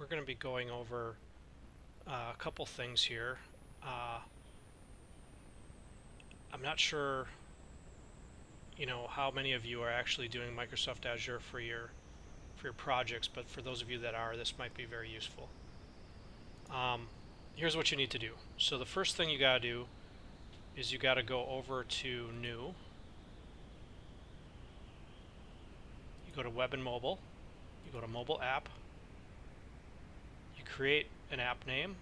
we're going to be going over a couple things here. I'm not sure, how many of you are actually doing Microsoft Azure for your projects, but for those of you that are, this might be very useful. Here's what you need to do. So the first thing you got to do is you got to go over to New. You go to Web and Mobile. You go to Mobile App. You create an app name,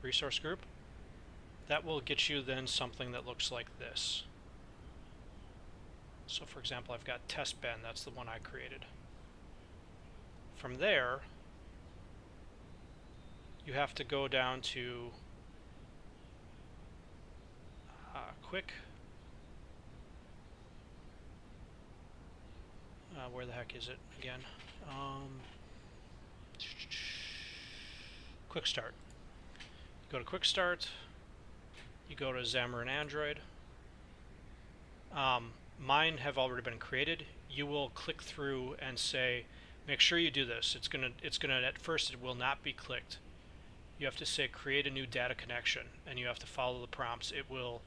resource group. That will get you then something that looks like this. So for example, I've got test ben, that's the one I created. From there, you have to go down to quick. Where the heck is it again? Quick Start. You go to Quick Start. You go to Xamarin Android. Mine have already been created. You will click through and say, make sure you do this. It's gonna at first it will not be clicked. You have to say create a new data connection, and you have to follow the prompts. It will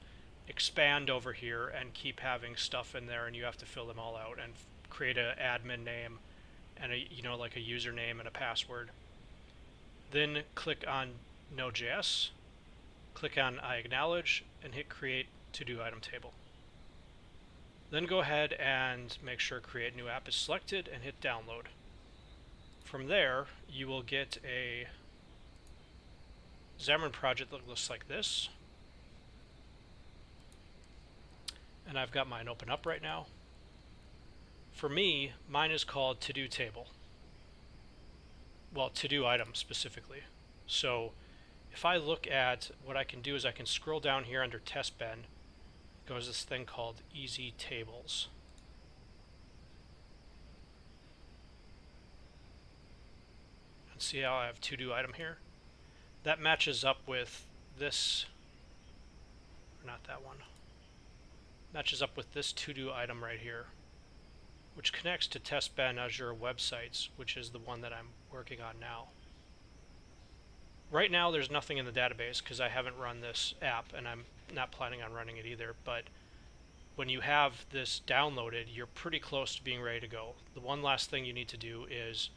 expand over here and keep having stuff in there, and you have to fill them all out and create an admin name and like a username and a password. Then click on Node.js, click on I acknowledge, and hit create to-do item table. Then go ahead and make sure create new app is selected and hit download. From there, you will get a Xamarin project that looks like this. And I've got mine open up right now. For me, mine is called to-do table. Well, to-do item specifically. So if I look at what I can do is I can scroll down here under test ben. Goes this thing called easy tables. And see how I have to-do item here? That matches up with this, or not that one. Matches up with this to-do item right here, which connects to test ben Azure websites, which is the one that I'm working on now. Right now there's nothing in the database because I haven't run this app, and I'm not planning on running it either, but when you have this downloaded, you're pretty close to being ready to go. The one last thing you need to do is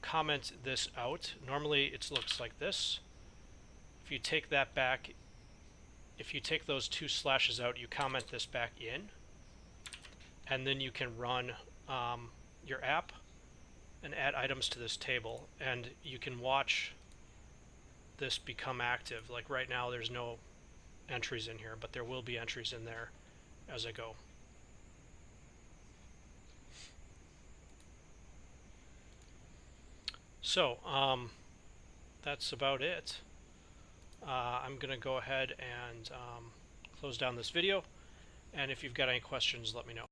comment this out. Normally it looks like this. If you take that back, if you take those two slashes out, you comment this back in, and then you can run your app and add items to this table, and you can watch this become active. Like right now there's no entries in here, but there will be entries in there as I go. So that's about it. I'm gonna go ahead and close down this video, and if you've got any questions, let me know.